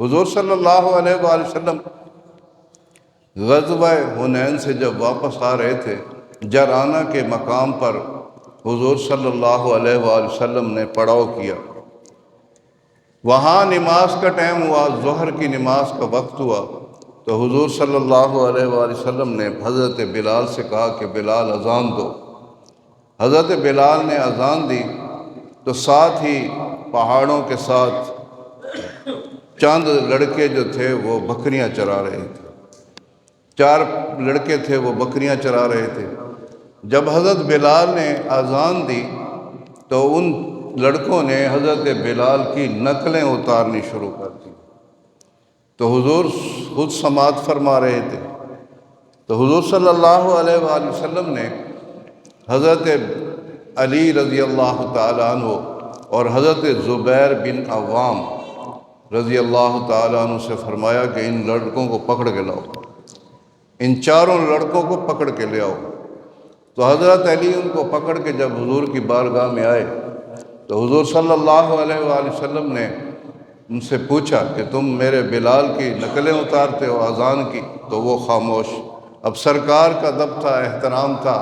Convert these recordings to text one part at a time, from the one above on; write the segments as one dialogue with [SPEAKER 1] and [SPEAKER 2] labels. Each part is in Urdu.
[SPEAKER 1] حضور صلی اللہ علیہ وآلہ وسلم غزوہ حنین سے جب واپس آ رہے تھے، جرانہ کے مقام پر حضور صلی اللہ علیہ وآلہ وسلم نے پڑاؤ کیا۔ وہاں نماز کا ٹائم ہوا، ظہر کی نماز کا وقت ہوا، تو حضور صلی اللہ علیہ وآلہ وسلم نے حضرت بلال سے کہا کہ بلال اذان دو۔ حضرت بلال نے اذان دی تو ساتھ ہی پہاڑوں کے ساتھ چند لڑکے جو تھے وہ بکریاں چرا رہے تھے، 4 لڑکے تھے وہ بکریاں چرا رہے تھے۔ جب حضرت بلال نے اذان دی تو ان لڑکوں نے حضرت بلال کی نقلیں اتارنی شروع کر دی، تو حضور خود سماعت فرما رہے تھے۔ تو حضور صلی اللہ علیہ وآلہ وسلم نے حضرت علی رضی اللہ تعالیٰ عنہ اور حضرت زبیر بن عوام رضی اللہ تعالیٰ عنہ سے فرمایا کہ ان لڑکوں کو پکڑ کے لاؤ، ان 4 لڑکوں کو پکڑ کے لے آؤ۔ تو حضرت علی ان کو پکڑ کے جب حضور کی بارگاہ میں آئے تو حضور صلی اللہ علیہ وآلہ وسلم نے ان سے پوچھا کہ تم میرے بلال کی نقلیں اتارتے ہو اذان کی؟ تو وہ خاموش۔ اب سرکار کا ادب تھا، احترام تھا،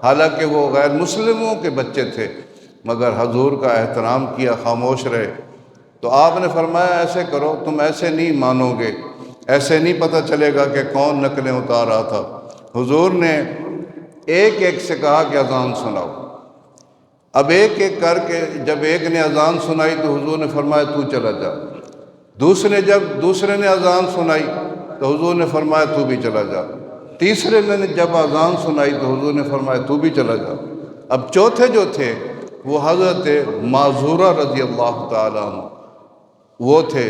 [SPEAKER 1] حالانکہ وہ غیر مسلموں کے بچے تھے، مگر حضور کا احترام کیا، خاموش رہے۔ تو آپ نے فرمایا ایسے کرو، تم ایسے نہیں مانو گے، ایسے نہیں پتہ چلے گا کہ کون نقلیں اتار رہا تھا۔ حضور نے ایک ایک سے کہا کہ اذان سناؤ۔ اب ایک ایک کر کے جب ایک نے اذان سنائی تو حضور نے فرمایا تو چلا جا۔ دوسرے نے اذان سنائی تو حضور نے فرمایا تو بھی چلا جا۔ تیسرے نے جب اذان سنائی تو حضور نے فرمایا تو بھی چلا جا۔ اب چوتھے جو تھے وہ حضرت معذورہ رضی اللہ تعالیٰ عنہ وہ تھے،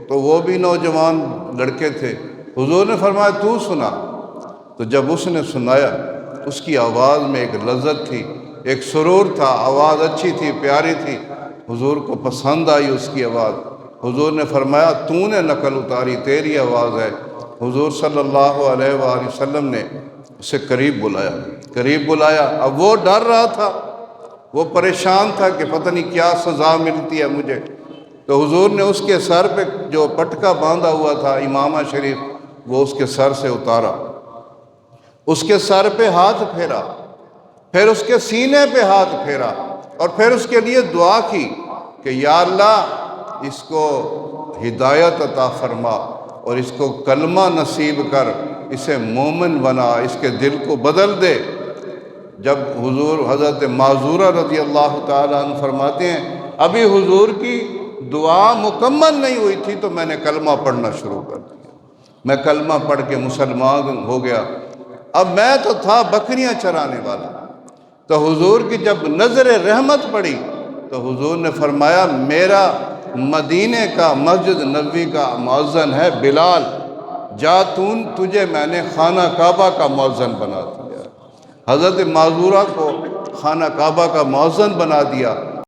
[SPEAKER 1] تو وہ بھی نوجوان لڑکے تھے۔ حضور نے فرمایا تو سنا۔ تو جب اس نے سنایا اس کی آواز میں ایک لذت تھی، ایک سرور تھا، آواز اچھی تھی، پیاری تھی، حضور کو پسند آئی اس کی آواز۔ حضور نے فرمایا تو نے نقل اتاری، تیری آواز ہے۔ حضور صلی اللہ علیہ وآلہ وسلم نے اسے قریب بلایا۔ اب وہ ڈر رہا تھا، وہ پریشان تھا کہ پتہ نہیں کیا سزا ملتی ہے مجھے۔ تو حضور نے اس کے سر پہ جو پٹکا باندھا ہوا تھا امامہ شریف، وہ اس کے سر سے اتارا، اس کے سر پہ ہاتھ پھیرا، پھر اس کے سینے پہ ہاتھ پھیرا، اور پھر اس کے لیے دعا کی کہ یا اللہ اس کو ہدایت عطا فرما اور اس کو کلمہ نصیب کر، اسے مومن بنا، اس کے دل کو بدل دے۔ جب حضور حضرت معذورہ رضی اللہ تعالیٰ عنہ فرماتے ہیں ابھی حضور کی دعا مکمل نہیں ہوئی تھی تو میں نے کلمہ پڑھنا شروع کر دیا، میں کلمہ پڑھ کے مسلمان ہو گیا۔ اب میں تو تھا بکریاں چرانے والا، تو حضور کی جب نظر رحمت پڑی تو حضور نے فرمایا میرا مدینے کا مسجد نبوی کا مؤذن ہے بلال، جا تجھے میں نے خانہ کعبہ کا مؤذن بنا دیا۔ حضرت معذورہ کو خانہ کعبہ کا مؤذن بنا دیا۔